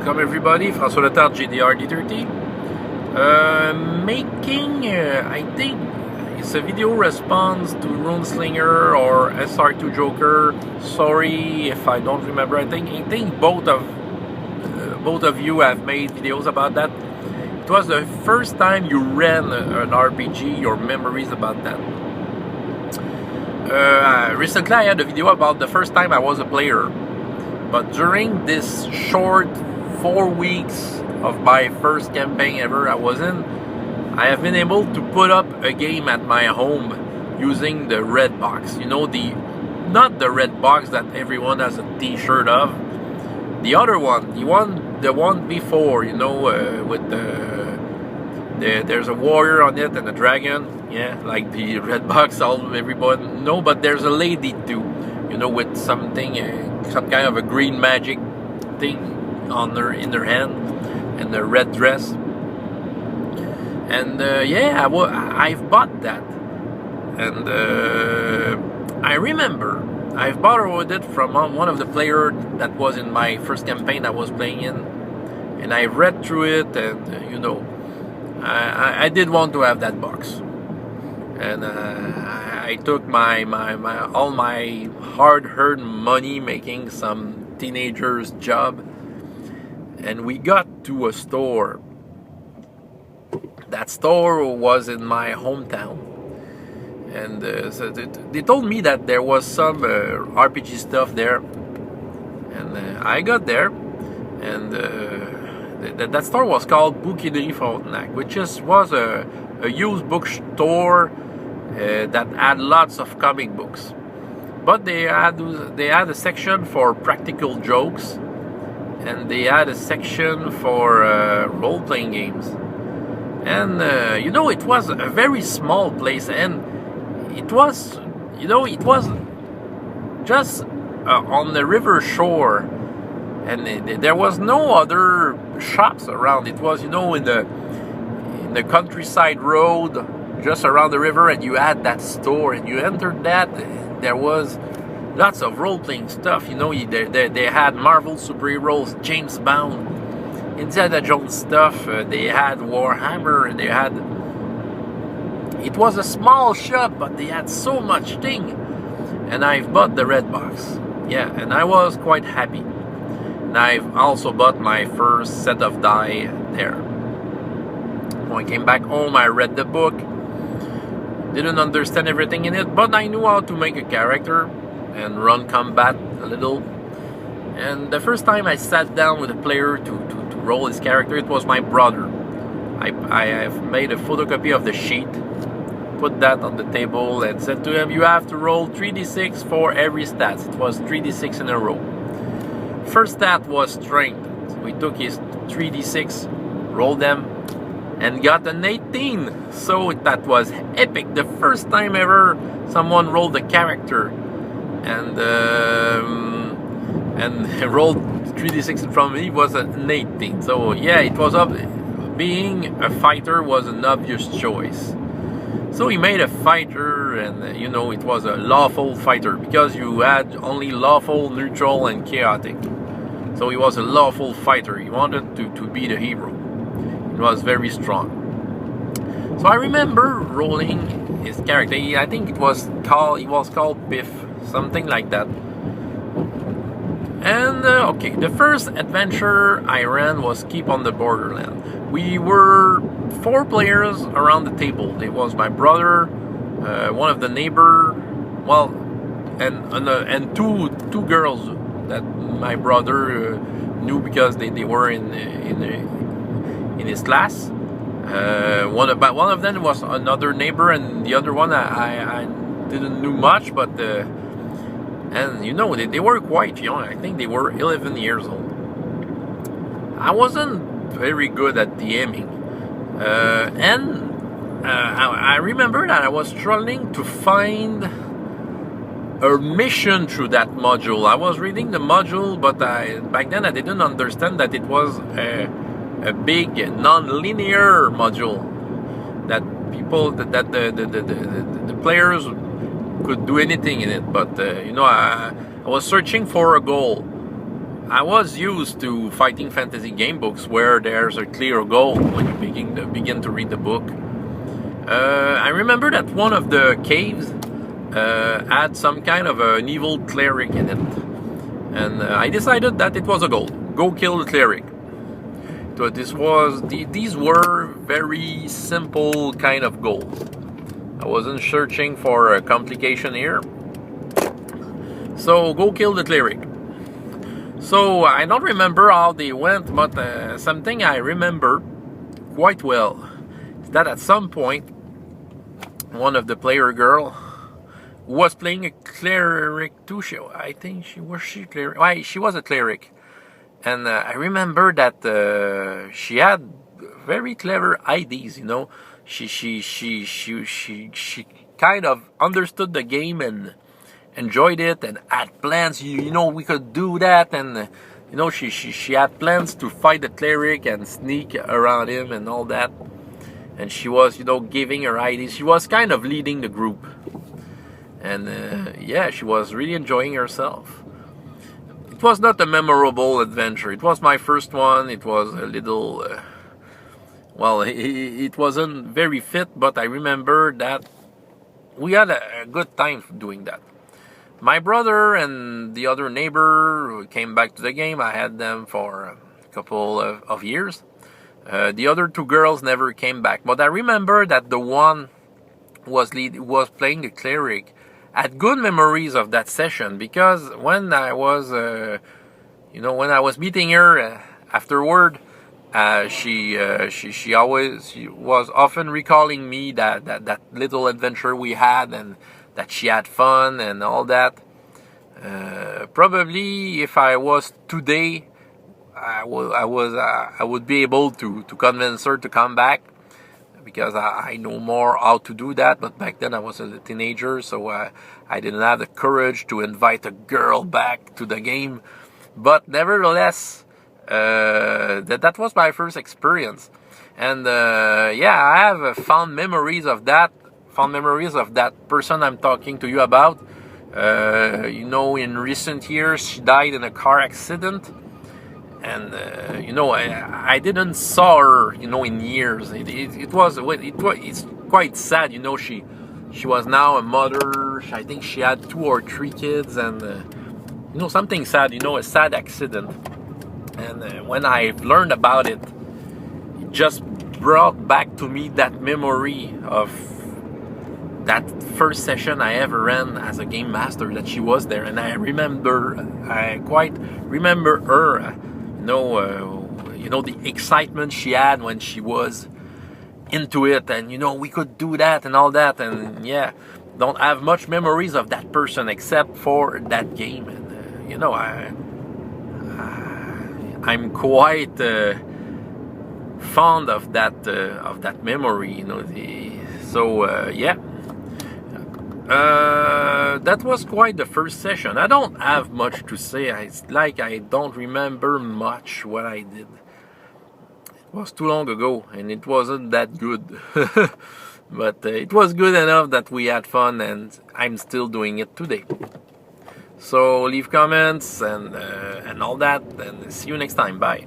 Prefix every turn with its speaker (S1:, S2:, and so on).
S1: Welcome everybody, François Letard, GDR D30. I think it's a video response to Runeslinger or SR2 Joker. Sorry if I don't remember. I think both of you have made videos about that. It was the first time you ran an RPG, your memories about that. Recently I had a video about the first time I was a player. But during this short 4 weeks of my first campaign ever I was in, I have been able to put up a game at my home using the red box. You know, not the red box that everyone has a t-shirt of. The other one, the one before, you know, with there's a warrior on it and a dragon. Yeah, like the red box, everyone know, but there's a lady too, you know, with something, some kind of a green magic thing in her hand, and the red dress. And yeah, I've bought that, and I remember I've borrowed it from one of the players that was in my first campaign I was playing in, and I read through it, and you know, I did want to have that box. And I took all my hard-earned money making some teenager's job, and we got to a store. That store was in my hometown, and so they told me that there was some RPG stuff there, and I got there, and that store was called Brigade, which was a used bookstore that had lots of comic books, but they had a section for practical jokes, and they had a section for role-playing games. And you know, it was a very small place, and it was, you know, it was just on the river shore, and there was no other shops around. It was, you know, in the countryside road just around the river, and you had that store, and you entered that. There was lots of role-playing stuff, you know. They had Marvel superheroes, James Bond, Indiana Jones stuff. They had Warhammer, and it was a small shop, but they had so much thing. And I've bought the red box, yeah, and I was quite happy. And I've also bought my first set of die there. When I came back home, I read the book. Didn't understand everything in it, but I knew how to make a character and run combat a little. And the first time I sat down with a player to roll his character, it was my brother. I have made a photocopy of the sheet, put that on the table, and said to him, you have to roll 3d6 for every stat. It was 3d6 in a row. First stat was strength. We took his 3d6, rolled them, and got an 18. So that was epic. The first time ever someone rolled a character and rolled 3d6 in front of me was an 18. So yeah, it was being a fighter was an obvious choice. So he made a fighter, and you know, it was a lawful fighter because you had only lawful, neutral, and chaotic. So he was a lawful fighter. He wanted to be the hero. It was very strong. So I remember rolling his character. I think he was called Biff, something like that. And okay, the first adventure I ran was Keep on the Borderland. We were 4 players around the table. There was my brother, one of the neighbor, well, and two girls that my brother knew because they were in his class. One of them was another neighbor, and the other one I didn't know much, but and you know, they were quite young. I think they were 11 years old. I wasn't very good at DMing, and I remember that I was struggling to find a mission through that module. I was reading the module, but back then I didn't understand that it was a big non-linear module, that the players could do anything in it. But you know, I was searching for a goal, I was used to fighting fantasy game books where there's a clear goal when you begin to read the book. I remember that one of the caves had some kind of an evil cleric in it, and I decided that it was a goal. Go kill the cleric. So these were very simple kind of goals. I wasn't searching for a complication here. So go kill the cleric. So I don't remember how they went, but something I remember quite well is that at some point, one of the player girl was playing a cleric too. I think she cleric. Why, she was a cleric, and I remember that she had very clever ideas. You know, she kind of understood the game and enjoyed it and had plans. You know, we could do that, and you know, she had plans to fight the cleric and sneak around him and all that. And she was, you know, giving her ideas. She was kind of leading the group, and yeah, she was really enjoying herself. It was not a memorable adventure. It was my first one. It was a little, well, it wasn't very fit, but I remember that we had a good time doing that. My brother and the other neighbor who came back to the game, I had them for a couple of years. The other two girls never came back, but I remember that the one who was playing the cleric had good memories of that session, because when I was, when I was meeting her afterward, she was often recalling me that little adventure we had, and that she had fun and all that. Probably if I was today, I would be able to convince her to come back, because I know more how to do that. But back then I was a teenager, so I didn't have the courage to invite a girl back to the game. But nevertheless, that was my first experience, and yeah, I have fond memories of that. Fond memories of that person I'm talking to you about. You know, in recent years, she died in a car accident, and you know, I didn't saw her, you know, in years. It's quite sad. You know, she was now a mother. I think she had 2 or 3 kids, and you know, something sad. You know, a sad accident. And when I learned about it, it just brought back to me that memory of that first session I ever ran as a game master, that she was there. And I quite remember her, you know, the excitement she had when she was into it, and you know, we could do that and all that. And yeah, don't have much memories of that person except for that game. And you know, I'm quite fond of that memory, you know. Yeah. That was quite the first session. I don't have much to say. It's like I don't remember much what I did. It was too long ago, and it wasn't that good. But it was good enough that we had fun, and I'm still doing it today. So leave comments and all that, and see you next time. Bye.